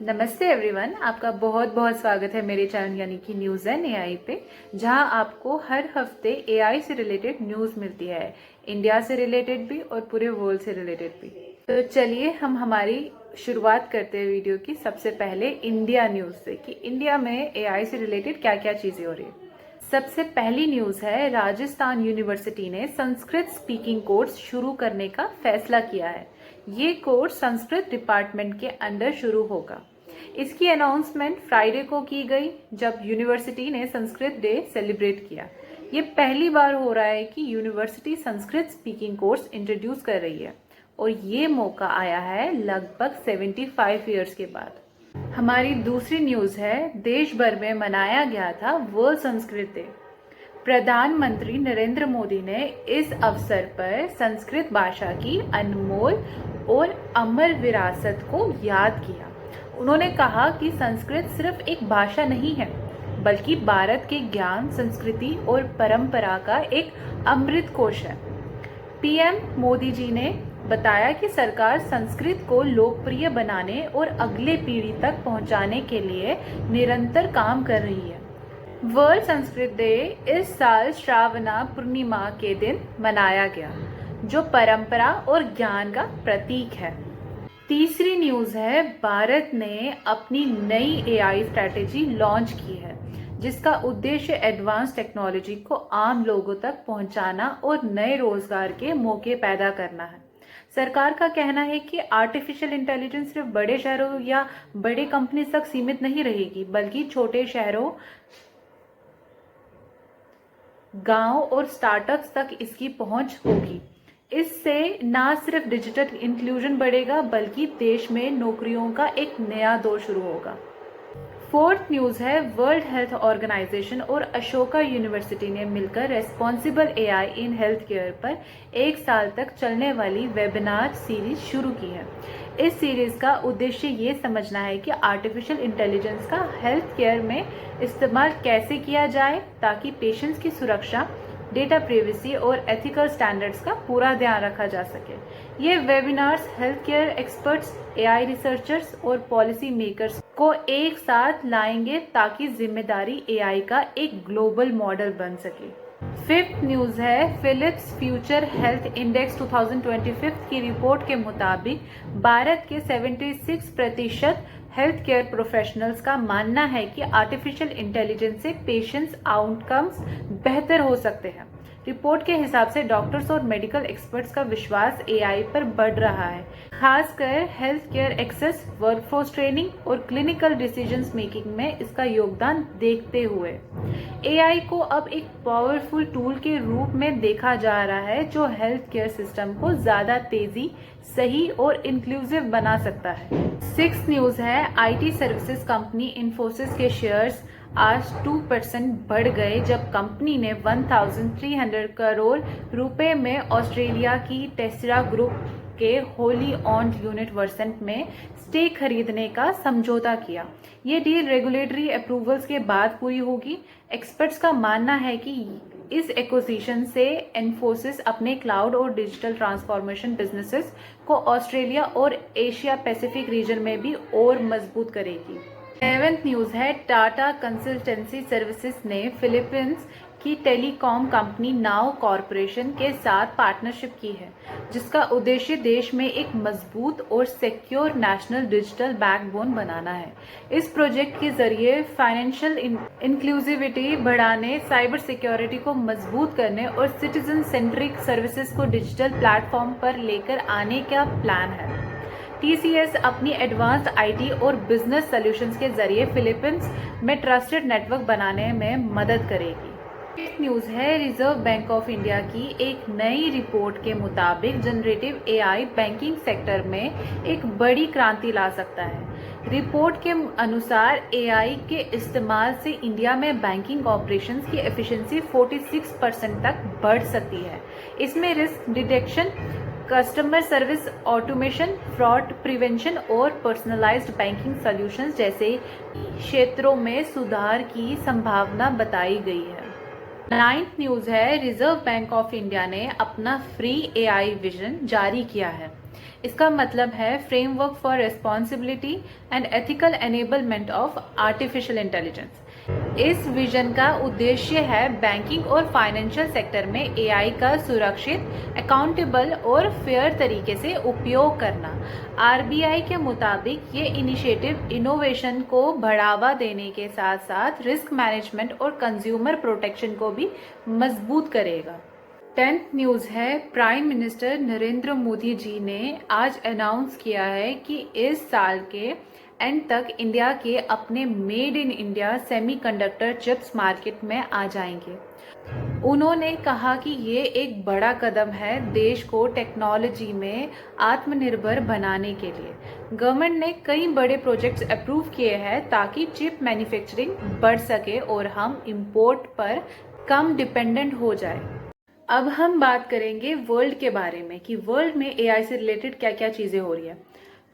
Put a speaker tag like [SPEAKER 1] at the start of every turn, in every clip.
[SPEAKER 1] नमस्ते एवरीवन, आपका बहुत बहुत स्वागत है मेरे चैनल यानी कि न्यूज़ एंड एआई पे, जहां आपको हर हफ्ते एआई से रिलेटेड न्यूज़ मिलती है, इंडिया से रिलेटेड भी और पूरे वर्ल्ड से रिलेटेड भी। तो चलिए हम हमारी शुरुआत करते हैं वीडियो की सबसे पहले इंडिया न्यूज़ से कि इंडिया में एआई से रिलेटेड क्या क्या चीज़ें हो रही है। सबसे पहली न्यूज़ है, राजस्थान यूनिवर्सिटी ने संस्कृत स्पीकिंग कोर्स शुरू करने का फैसला किया है। ये कोर्स संस्कृत डिपार्टमेंट के अंडर शुरू होगा। इसकी अनाउंसमेंट फ्राइडे को की गई जब यूनिवर्सिटी ने संस्कृत डे सेलिब्रेट किया। ये पहली बार हो रहा है कि university Sanskrit speaking course introduce कर रही है और ये मौका आया है लगभग 75 ईयर्स के बाद। हमारी दूसरी न्यूज़ है, देश भर में मनाया गया था वर्ल्ड संस्कृत डे। प्रधानमंत्री नरेंद्र मोदी ने इस अवसर पर संस्कृत भाषा की अनमोल और अमर विरासत को याद किया। उन्होंने कहा कि संस्कृत सिर्फ एक भाषा नहीं है, बल्कि भारत के ज्ञान, संस्कृति और परंपरा का एक अमृत कोश है। पीएम मोदी जी ने बताया कि सरकार संस्कृत को लोकप्रिय बनाने और अगले पीढ़ी तक पहुंचाने के लिए निरंतर काम कर रही है। वर्ल्ड संस्कृत डे इस साल श्रावणा पूर्णिमा के दिन मनाया गया, जो परंपरा और ज्ञान का प्रतीक है। तीसरी न्यूज़ है, भारत ने अपनी नई एआई स्ट्रैटेजी लॉन्च की है, जिसका उद्देश्य एडवांस टेक्नोलॉजी को आम लोगों तक पहुंचाना और नए रोजगार के मौके पैदा करना है। सरकार का कहना है कि आर्टिफिशियल इंटेलिजेंस सिर्फ बड़े शहरों या बड़े कंपनी तक सीमित नहीं रहेगी, बल्कि छोटे शहरों, गांव और स्टार्टअप्स तक इसकी पहुंच होगी। इससे न सिर्फ डिजिटल इंक्लूजन बढ़ेगा, बल्कि देश में नौकरियों का एक नया दौर शुरू होगा। फोर्थ न्यूज़ है, वर्ल्ड हेल्थ ऑर्गेनाइजेशन और अशोका यूनिवर्सिटी ने मिलकर responsible AI in health care पर 1 साल तक चलने वाली वेबिनार सीरीज शुरू की है। इस सीरीज का उद्देश्य ये समझना है कि आर्टिफिशियल इंटेलिजेंस का हेल्थ केयर में इस्तेमाल कैसे किया जाए ताकि पेशेंट्स की सुरक्षा, डेटा प्राइवेसी और एथिकल स्टैंडर्ड्स का पूरा ध्यान रखा जा सके। ये webinars health care experts, AI researchers और पॉलिसी मेकर्स को एक साथ लाएंगे ताकि जिम्मेदारी एआई का एक ग्लोबल मॉडल बन सके। फिफ्थ न्यूज़ है, फिलिप्स फ्यूचर हेल्थ इंडेक्स 2025 की रिपोर्ट के मुताबिक भारत के 76% हेल्थ केयर प्रोफेशनल्स का मानना है कि आर्टिफिशियल इंटेलिजेंस से पेशेंट्स आउटकम्स बेहतर हो सकते हैं। रिपोर्ट के हिसाब से डॉक्टर्स और मेडिकल एक्सपर्ट्स का विश्वास एआई पर बढ़ रहा है, खासकर health care access, workforce training और क्लिनिकल डिसीजंस मेकिंग में इसका योगदान देखते हुए एआई को अब एक पावरफुल टूल के रूप में देखा जा रहा है, जो हेल्थ केयर सिस्टम को ज्यादा तेजी, सही और इंक्लूसिव बना सकता है। सिक्स न्यूज़ है, आईटी सर्विसेज कंपनी इन्फोसिस के शेयर्स आज 2% बढ़ गए जब कंपनी ने 1300 करोड़ रुपए में ऑस्ट्रेलिया की टेस्ला ग्रुप के होली ऑन्ड यूनिट वर्सन में स्टेक खरीदने का समझौता किया। ये डील रेगुलेटरी अप्रूवल्स के बाद पूरी होगी। एक्सपर्ट्स का मानना है कि इस एक्विजिशन से इन्फोसिस अपने क्लाउड और डिजिटल ट्रांसफॉर्मेशन बिजनेसेस को ऑस्ट्रेलिया और एशिया पैसिफिक रीजन में भी और मजबूत करेगी। 7th न्यूज़ है, टाटा कंसल्टेंसी सर्विसेज ने फिलीपींस की टेलीकॉम कंपनी नाउ कॉरपोरेशन के साथ पार्टनरशिप की है, जिसका उद्देश्य देश में एक मजबूत और सिक्योर नेशनल डिजिटल बैकबोन बनाना है। इस प्रोजेक्ट के जरिए फाइनेंशियल इंक्लूसिविटी बढ़ाने, साइबर सिक्योरिटी को मजबूत करने और सिटीजन सेंट्रिक सर्विसेज को डिजिटल प्लेटफॉर्म पर लेकर आने का प्लान है। टीसीएस अपनी एडवांस्ड आईटी और बिजनेस सॉल्यूशंस के जरिए फिलीपींस में ट्रस्टेड नेटवर्क बनाने में मदद करेगी। न्यूज़ है, रिजर्व बैंक ऑफ इंडिया की एक नई रिपोर्ट के मुताबिक जनरेटिव एआई बैंकिंग सेक्टर में एक बड़ी क्रांति ला सकता है। रिपोर्ट के अनुसार एआई के इस्तेमाल से इंडिया में बैंकिंग ऑपरेशंस की एफिशिएंसी 46% तक बढ़ सकती है। इसमें risk detection, customer service automation, fraud prevention और पर्सनलाइज्ड बैंकिंग सॉल्यूशंस जैसे क्षेत्रों में सुधार की संभावना बताई गई है। 9th न्यूज़ है, रिजर्व बैंक ऑफ इंडिया ने अपना फ्री एआई विजन जारी किया है। इसका मतलब है framework for responsibility and ethical enablement of artificial intelligence. इस विजन का उद्देश्य है बैंकिंग और फाइनेंशियल सेक्टर में एआई का सुरक्षित, अकाउंटेबल और फेयर तरीके से उपयोग करना। आरबीआई के मुताबिक ये इनिशिएटिव इनोवेशन को बढ़ावा देने के साथ साथ रिस्क मैनेजमेंट और कंज्यूमर प्रोटेक्शन को भी मजबूत करेगा। 10th न्यूज़ है, प्राइम मिनिस्टर नरेंद्र मोदी जी ने आज अनाउंस किया है कि इस साल के एंड तक इंडिया के अपने made in India semiconductor chips market में आ जाएंगे। उन्होंने कहा कि ये एक बड़ा कदम है देश को टेक्नोलॉजी में आत्मनिर्भर बनाने के लिए। गवर्नमेंट ने कई बड़े प्रोजेक्ट्स अप्रूव किए हैं ताकि चिप मैन्युफैक्चरिंग बढ़ सके और हम इंपोर्ट पर कम डिपेंडेंट हो जाए। अब हम बात करेंगे वर्ल्ड के बारे में कि वर्ल्ड में एआई से रिलेटेड क्या क्या चीजें हो रही है।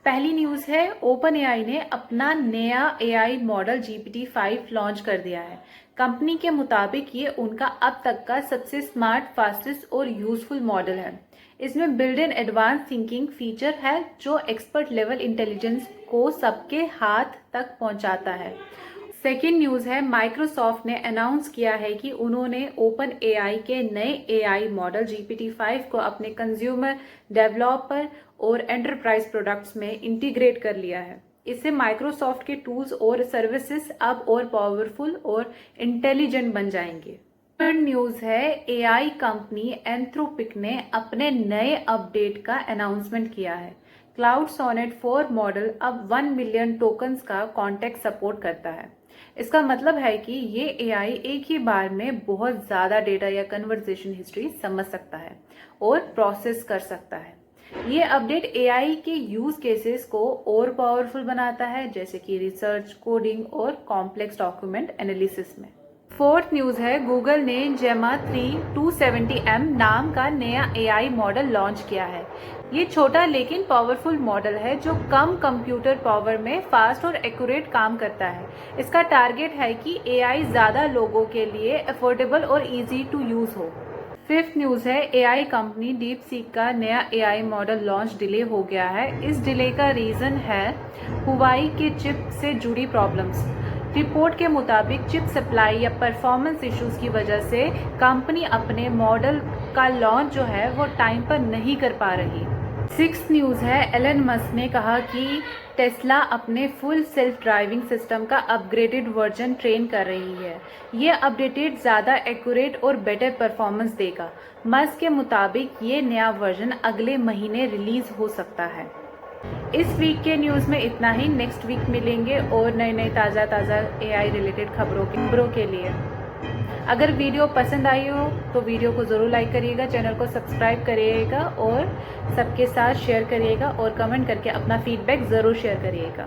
[SPEAKER 1] पहली न्यूज़ है, ओपन एआई ने अपना नया एआई मॉडल GPT-5 लॉन्च कर दिया है। कंपनी के मुताबिक ये उनका अब तक का सबसे स्मार्ट, फास्टेस्ट और यूजफुल मॉडल है। इसमें build in advance thinking feature है जो एक्सपर्ट लेवल इंटेलिजेंस को सबके हाथ तक पहुंचाता है। सेकेंड न्यूज़ है, माइक्रोसॉफ्ट ने अनाउंस किया है कि उन्होंने ओपन एआई के नए एआई मॉडल GPT-5 को अपने कंज्यूमर, डेवलपर और एंटरप्राइज प्रोडक्ट्स में इंटीग्रेट कर लिया है। इससे माइक्रोसॉफ्ट के टूल्स और सर्विसेज अब और पावरफुल और इंटेलिजेंट बन जाएंगे। थर्ड न्यूज़ है, एआई कंपनी एंथ्रोपिक ने अपने नए अपडेट का अनाउंसमेंट किया है। क्लाउड सोनेट 4 मॉडल अब 1 मिलियन टोकन्स का कॉन्टेक्ट सपोर्ट करता है। इसका मतलब है कि ये एआई एक ही बार में बहुत ज़्यादा डेटा या कन्वर्सेशन हिस्ट्री समझ सकता है और प्रोसेस कर सकता है। ये अपडेट एआई के यूज केसेस को और पावरफुल बनाता है, जैसे कि रिसर्च, कोडिंग और कॉम्प्लेक्स डॉक्यूमेंट एनालिसिस में। फोर्थ न्यूज़ है, गूगल ने जेमा 3 270M नाम का नया एआई मॉडल लॉन्च किया है। ये छोटा लेकिन पावरफुल मॉडल है जो कम कंप्यूटर पावर में फास्ट और एक्यूरेट काम करता है। इसका टारगेट है कि एआई ज़्यादा लोगों के लिए अफोर्डेबल और इजी टू यूज़ हो। फिफ्थ न्यूज़ है, एआई कंपनी डीप सीक का नया एआई मॉडल लॉन्च डिले हो गया है। इस डिले का रीज़न है हुवाई के चिप से जुड़ी प्रॉब्लम्स। रिपोर्ट के मुताबिक चिप सप्लाई या परफॉर्मेंस इश्यूज की वजह से कंपनी अपने मॉडल का लॉन्च जो है वो टाइम पर नहीं कर पा रही। सिक्स्थ न्यूज़ है, एलन मस्क ने कहा कि टेस्ला अपने फुल सेल्फ ड्राइविंग सिस्टम का अपग्रेडेड वर्जन ट्रेन कर रही है। ये अपडेटेड ज़्यादा एक्यूरेट और बेटर परफॉर्मेंस देगा। मस्क के मुताबिक ये नया वर्जन अगले महीने रिलीज हो सकता है। इस वीक के न्यूज़ में इतना ही। नेक्स्ट वीक मिलेंगे और नए ताज़ा एआई रिलेटेड खबरों के लिए। अगर वीडियो पसंद आई हो तो वीडियो को ज़रूर लाइक करिएगा, चैनल को सब्सक्राइब करिएगा और सबके साथ शेयर करिएगा और कमेंट करके अपना फीडबैक ज़रूर शेयर करिएगा।